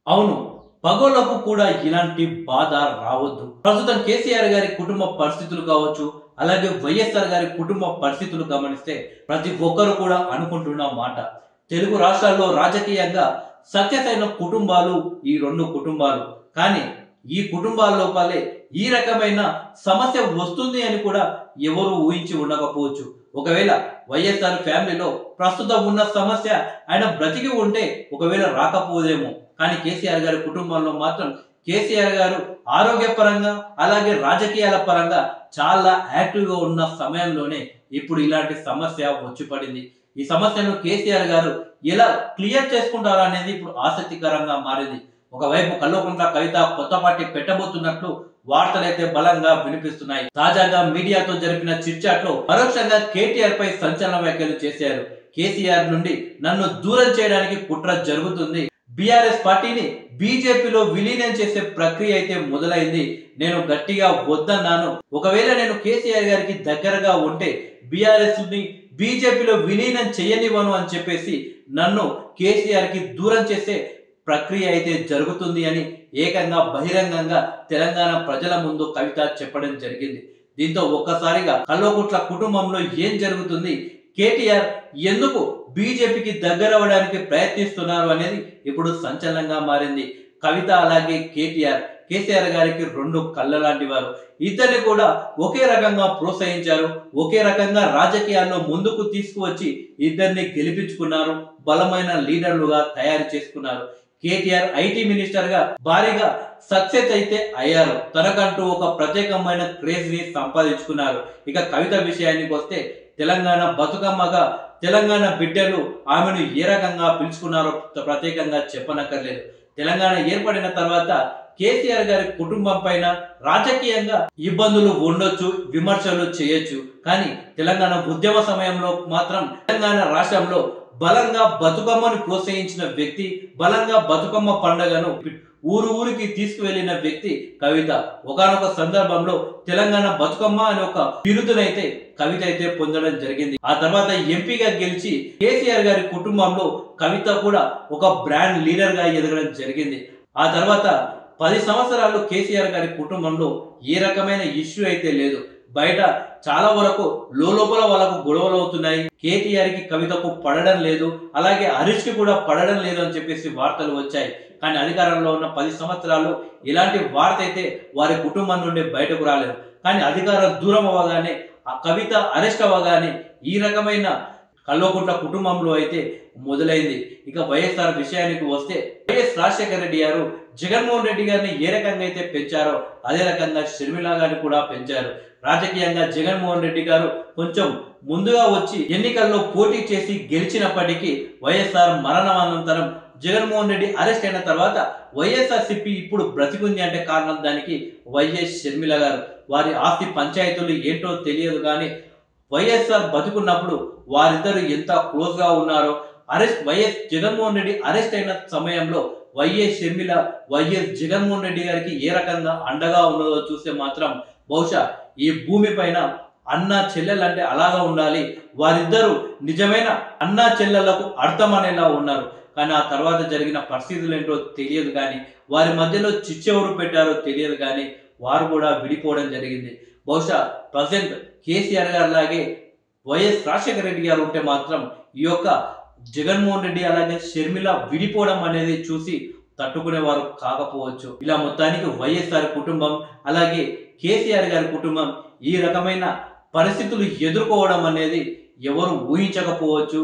అవును. పగోళ్ళకు కూడా ఇలాంటి బాధ రావద్దు. ప్రస్తుతం కేసీఆర్ గారి కుటుంబ పరిస్థితులు కావచ్చు, అలాగే వైఎస్ఆర్ గారి కుటుంబ పరిస్థితులు గమనిస్తే ప్రతి ఒక్కరు కూడా అనుకుంటున్న మాట. తెలుగు రాష్ట్రాల్లో రాజకీయంగా సక్సెస్ అయిన కుటుంబాలు ఈ 2 కుటుంబాలు. కానీ ఈ కుటుంబాల లోపలే ఈ రకమైన సమస్య వస్తుంది అని కూడా ఎవరు ఊహించి ఉండకపోవచ్చు. ఒకవేళ వైఎస్ఆర్ ఫ్యామిలీలో ప్రస్తుతం ఉన్న సమస్య ఆయన బ్రతికి ఉంటే ఒకవేళ రాకపోదేమో. కానీ కేసీఆర్ గారి కుటుంబంలో మాత్రం కేసీఆర్ గారు ఆరోగ్యపరంగా అలాగే రాజకీయాల పరంగా చాలా యాక్టివ్‌గా ఉన్న సమయంలోనే ఇప్పుడు ఇలాంటి సమస్య వచ్చి పడింది. ఈ సమస్యను కేసీఆర్ గారు ఎలా క్లియర్ చేసుకుంటారా అనేది ఇప్పుడు ఆసక్తికరంగా మారింది. ఒకవైపు కల్వకుంట్ల కవిత కొత్త పార్టీ పెట్టబోతున్నట్లు వార్తలైతే బలంగా వినిపిస్తున్నాయి. తాజాగా మీడియాతో జరిపిన చిట్‌చాట్‌లో పరోక్షంగా కేటీఆర్ పై సంచలన వ్యాఖ్యలు చేశారు. కేసీఆర్ నుండి నన్ను దూరం చేయడానికి కుట్ర జరుగుతుంది. బీఆర్ఎస్ పార్టీని బీజేపీలో విలీనం చేసే ప్రక్రియ అయితే మొదలైంది. నేను గట్టిగా వద్దన్నాను. ఒకవేళ నేను కేసీఆర్ గారికి దగ్గరగా ఉంటే బీఆర్ఎస్ ని బీజేపీలో విలీనం చేయనివ్వను అని చెప్పేసి నన్ను కేసీఆర్ కి దూరం చేసే ప్రక్రియ అయితే జరుగుతుంది అని ఏకంగా బహిరంగంగా తెలంగాణ ప్రజల ముందు కవిత చెప్పడం జరిగింది. దీంతో ఒక్కసారిగా కల్వకుంట్ల కుటుంబంలో ఏం జరుగుతుంది, కేటీఆర్ ఎందుకు బీజేపీకి దగ్గరవ్వడానికి ప్రయత్నిస్తున్నారు అనేది ఇప్పుడు సంచలనంగా మారింది. కవిత అలాగే కేసీఆర్ గారికి 2 కళ్ళ లాంటి వారు. ఇద్దరిని కూడా ఒకే రకంగా ప్రోత్సహించారు. ఒకే రకంగా రాజకీయాల్లో ముందుకు తీసుకువచ్చి ఇద్దరిని గెలిపించుకున్నారు. బలమైన లీడర్లుగా తయారు చేసుకున్నారు. కేటీఆర్ ఐటీ మినిస్టర్ గా భారీగా సక్సెస్ అయితే అయ్యారు. తనకంటూ ఒక ప్రత్యేకమైన క్రేజ్ ని సంపాదించుకున్నారు. ఇక కవిత విషయానికి వస్తే తెలంగాణ బతుకమ్మగా తెలంగాణ బిడ్డలు ఆమెను ఏ రకంగా పిలుచుకున్నారో ప్రత్యేకంగా చెప్పనక్కర్లేదు. తెలంగాణ ఏర్పడిన తర్వాత కేసీఆర్ గారి కుటుంబం పైన రాజకీయంగా ఇబ్బందులు ఉండొచ్చు, విమర్శలు చేయొచ్చు. కానీ తెలంగాణ ఉద్యమ సమయంలో మాత్రం తెలంగాణ రాష్ట్రంలో బలంగా బతుకమ్మను ప్రోత్సహించిన వ్యక్తి, బలంగా బతుకమ్మ పండుగను ఊరికి తీసుకువెళ్లిన వ్యక్తి కవిత. ఒకానొక సందర్భంలో తెలంగాణ బతుకమ్మ అనే ఒక బిరుదునైతే కవిత అయితే పొందడం జరిగింది. ఆ తర్వాత ఎంపీగా గెలిచి కేసీఆర్ గారి కుటుంబంలో కవిత కూడా ఒక బ్రాండ్ లీడర్ గా ఎదగడం జరిగింది. ఆ తర్వాత 10 సంవత్సరాలు కేసీఆర్ గారి కుటుంబంలో ఏ రకమైన ఇష్యూ అయితే లేదు. బయట చాలా వరకు లోపల వాళ్ళకు గొడవలు అవుతున్నాయి. కేటీఆర్ కి కవితకు పడడం లేదు, అలాగే హరీష్ కి కూడా పడడం లేదు అని చెప్పేసి వార్తలు వచ్చాయి. కానీ అధికారంలో ఉన్న 10 సంవత్సరాలు ఇలాంటి వార్త అయితే వారి కుటుంబం నుండి బయటకు రాలేదు. కానీ అధికారం దూరం అవ్వగానే, ఆ కవిత అరెస్ట్ అవ్వగానే ఈ రకమైన కల్వకుంట్ల కుటుంబంలో అయితే మొదలైంది. ఇక వైఎస్ఆర్ విషయానికి వస్తే వైఎస్ రాజశేఖర రెడ్డి గారు జగన్మోహన్ రెడ్డి గారిని ఏ రకంగా అయితే పెంచారో అదే రకంగా షర్మిల గారిని కూడా పెంచారు. రాజకీయంగా జగన్మోహన్ రెడ్డి గారు కొంచెం ముందుగా వచ్చి ఎన్నికల్లో పోటీ చేసి గెలిచినప్పటికీ వైఎస్ఆర్ మరణానంతరం జగన్మోహన్ రెడ్డి అరెస్ట్ అయిన తర్వాత వైఎస్ఆర్సీపీ ఇప్పుడు బ్రతికుంది అంటే కారణం దానికి వైఎస్ షర్మిల గారు. వారి ఆస్తి పంచాయతీలు ఏంటో తెలియదు కానీ వైఎస్ఆర్ బతుకున్నప్పుడు వారిద్దరు ఎంత క్లోజ్ గా ఉన్నారో, వైఎస్ జగన్మోహన్ రెడ్డి అరెస్ట్ అయిన సమయంలో వైఎస్ షర్మిల వైఎస్ జగన్మోహన్ రెడ్డి గారికి ఏ రకంగా అండగా ఉన్నదో చూస్తే మాత్రం బహుశా ఈ భూమి పైన అన్నా చెల్లెలు అంటే అలాగా ఉండాలి. వారిద్దరూ నిజమైన అన్నా చెల్లెళ్లకు అర్థం అనేలా ఉన్నారు. కానీ ఆ తర్వాత జరిగిన పరిస్థితులు ఏంటో తెలియదు కానీ, వారి మధ్యలో చిచ్చెవరు పెట్టారో తెలియదు కానీ వారు కూడా విడిపోవడం జరిగింది. బహుశా ప్రజెంట్ కేసీఆర్ గారు లాగే వైఎస్ రాజశేఖర రెడ్డి గారు ఉంటే మాత్రం ఈ యొక్క జగన్మోహన్ రెడ్డి అలాగే షర్మిల విడిపోవడం అనేది చూసి తట్టుకునేవారు కాకపోవచ్చు. ఇలా మొత్తానికి వైఎస్ఆర్ కుటుంబం అలాగే కేసీఆర్ గారి కుటుంబం ఈ రకమైన పరిస్థితులు ఎదుర్కోవడం అనేది ఎవరు ఊహించకపోవచ్చు.